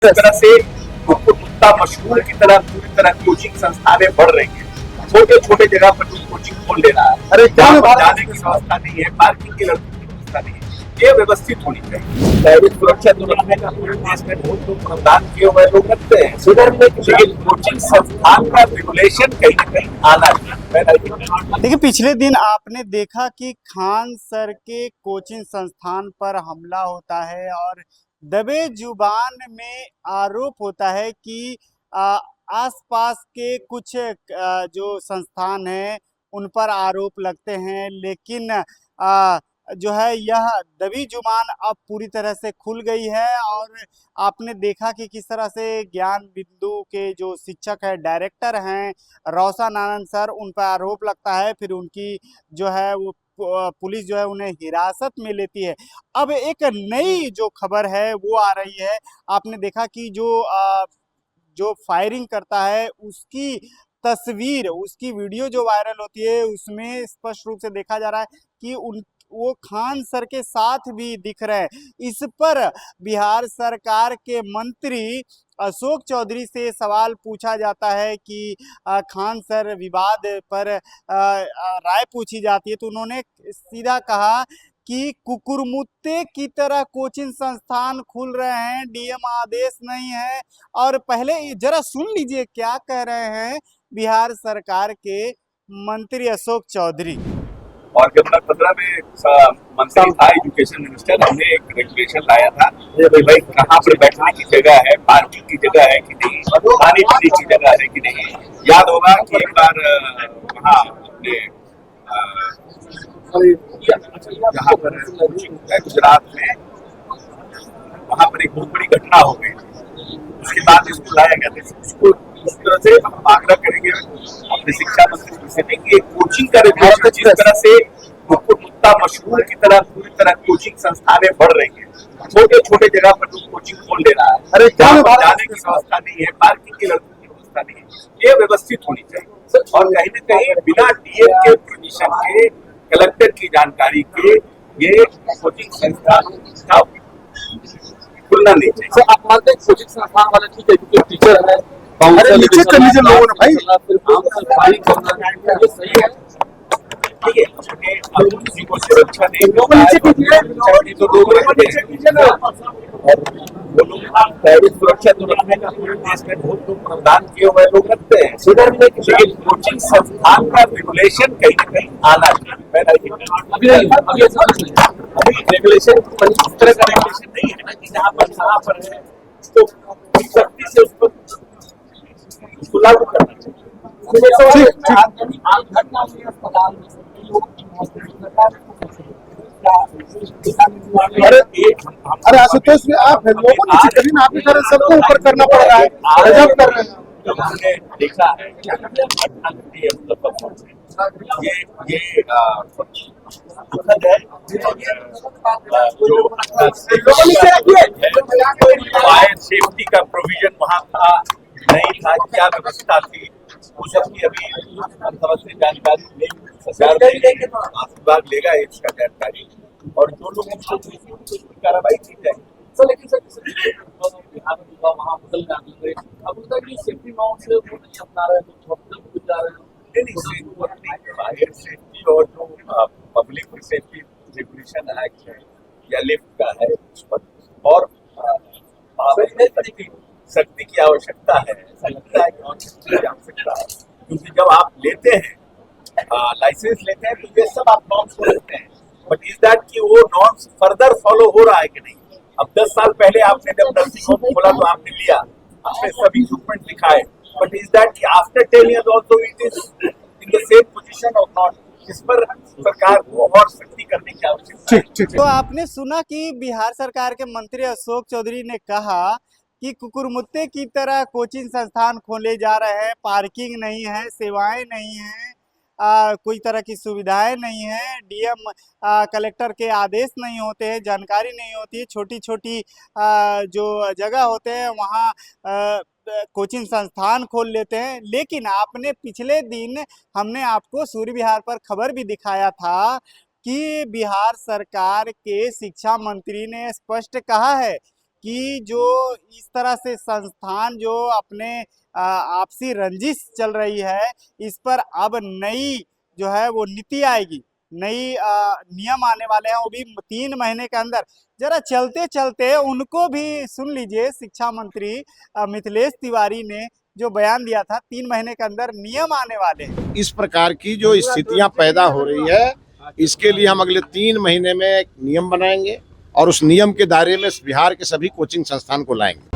इस तरह से कुत्ता मशहूर की तरह पूरी तरह कोचिंग संस्थानें बढ़ रही है। छोटे छोटे जगह पर कोचिंग खोल ले रहा है। अरे जाने की व्यवस्था नहीं है, पार्किंग की व्यवस्था नहीं है। ये व्यवस्थित होनी चाहिए। प्राइवेट सुरक्षा तो रखने का पूरे देश में बहुत लोग मतदान किए हुए लोग रखते हैं, लेकिन कोचिंग संस्थान का रेगुलेशन कहीं ना कहीं आना चाहिए। देखिए, पिछले दिन आपने देखा कि खान सर के कोचिंग संस्थान पर हमला होता है और दबे जुबान में आरोप होता है कि आसपास के कुछ जो संस्थान हैं उन पर आरोप लगते हैं, लेकिन जो है यह दबी जुबान अब पूरी तरह से खुल गई है। और आपने देखा कि किस तरह से ज्ञान बिंदु के जो शिक्षक है, डायरेक्टर हैं रोशन आनंद सर, उन पर आरोप लगता है, फिर उनकी जो है वो पुलिस जो है उन्हें हिरासत में लेती है। अब एक नई जो खबर है वो आ रही है। आपने देखा कि जो फायरिंग करता है उसकी तस्वीर, उसकी वीडियो जो वायरल होती है उसमें स्पष्ट रूप से देखा जा रहा है कि उन वो खान सर के साथ भी दिख रहे हैं। इस पर बिहार सरकार के मंत्री अशोक चौधरी से सवाल पूछा जाता है कि खान सर विवाद पर राय पूछी जाती है तो उन्होंने सीधा कहा कि कुकुरमुत्ते की तरह कोचिंग संस्थान खुल रहे हैं, डीएम आदेश नहीं है। और पहले जरा सुन लीजिए क्या कह रहे हैं बिहार सरकार के मंत्री अशोक चौधरी। और जब मैं 15 में मंत्री था, एजुकेशन मिनिस्टर, हमने एक रेगुलेशन लाया था कि भाई कहाँ पर बैठने की जगह है, पार्किंग की जगह है कि नहीं, खाने पीने की जगह है कि नहीं। याद होगा कि एक बार वहाँ अपने जहाँ पर गुजरात में, वहाँ पर एक बहुत बड़ी घटना हो गई। उसके बाद इसको लाया गया था। इसको इस तरह से हम आग्रह करेंगे अपने शिक्षा मंत्री से कि कोचिंग का रेगुलेशन जिस तरह से कुत्ता मशहूर की तरह पूरी तरह कोचिंग संस्थानें बढ़ रही है। छोटे छोटे जगह पर लोग कोचिंग खोल ले रहा है। अरे जाने की व्यवस्था नहीं है, पार्किंग की व्यवस्था नहीं है। ये व्यवस्थित होनी चाहिए और कहीं न कहीं बिना डीएम के परमिशन के, कलेक्टर की जानकारी के ये कोचिंग संस्थान खुलना नहीं चाहिए। तो आप मानते हैं कोचिंग संस्थान वाले ठीक है क्योंकि टीचर है, अरे नीचे कर लीजिए लोगों ने भाई। ये सही है। ठीक है, अपने किसी को सुरक्षा नहीं तो लोग प्राइवेट सुरक्षा तो रखने का पूरे देश में बहुत लोग मतदान किए हुए लोग रखते हैं, लेकिन कोचिंग संस्थान का रेगुलेशन कहीं ना कहीं आना चाहिए। अभी रेगुलेशन इस तरह का रेगुलेशन नहीं है ना कि जहाँ पर है तो सख्ती से उसको लागू करना चाहिए। अरे आशुतोष भी आप है, लोगों नीचे कभी ना, आपकी तरह सबको ऊपर करना पड़ रहा है, गजब कर रहे हैं। जब हमने देखा है कि घटना घटी है, मतलब ये दुखद है। जो फायर सेफ्टी का प्रोविजन वहाँ था नहीं था, क्या व्यवस्था थी, वो सब की अभी हम समझते जानकारी नहीं, सरकार विभाग लेगा इसका जानकारी और जो लोग कार्रवाई की जाएगी। लेकिन बिहार में वहाँ बदल रहे अब उनका सेफ्टी नॉर्म्स वो नहीं अपना रहे तो जा रहे नहीं, फायर सेफ्टी और जो पब्लिक सेफ्टी रेगुलेशन एक्ट है या लिफ्ट का है उस पर और सख्ती की आवश्यकता है। ऐसा लगता है कि और सख्ती की आवश्यकता है क्योंकि जब आप लेते हैं लाइसेंस लेते हैं तो ये सब आप नॉर्म्स को लेते हैं, बट इज दैट कि वो नॉर्म्स फर्दर फॉलो हो रहा है कि नहीं। अब 10 साल पहले आपने जब नर्सिंग होम खोला तो आपने लिया, आपने सभी इक्विपमेंट दिखाए, बट इज दैट कि after 10 years also it is in the same position or not। इस पर सरकार को और सख्ती करने की आवश्यकता है। तो आपने सुना कि बिहार सरकार के मंत्री अशोक चौधरी ने कहा कि कुकुरमुत्ते की तरह कोचिंग संस्थान खोले जा रहे हैं, पार्किंग नहीं है, सेवाएं नहीं हैं, कोई तरह की सुविधाएं नहीं है, डीएम कलेक्टर के आदेश नहीं होते हैं, जानकारी नहीं होती है, छोटी छोटी जो जगह होते हैं वहाँ कोचिंग संस्थान खोल लेते हैं। लेकिन आपने पिछले दिन हमने आपको सूर्य विहार पर खबर भी दिखाया था कि बिहार सरकार के शिक्षा मंत्री ने स्पष्ट कहा है कि जो इस तरह से संस्थान जो अपने आपसी रंजिश चल रही है, इस पर अब नई जो है वो नीति आएगी, नई नियम आने वाले हैं, वो भी 3 महीने के अंदर। जरा चलते चलते उनको भी सुन लीजिए, शिक्षा मंत्री मिथिलेश तिवारी ने जो बयान दिया था, 3 महीने के अंदर नियम आने वाले हैं। इस प्रकार की जो स्थितियां पैदा हो रही है, इसके लिए हम अगले 3 महीने में एक नियम बनाएंगे और उस नियम के दायरे में बिहार के सभी कोचिंग संस्थान को लाएंगे।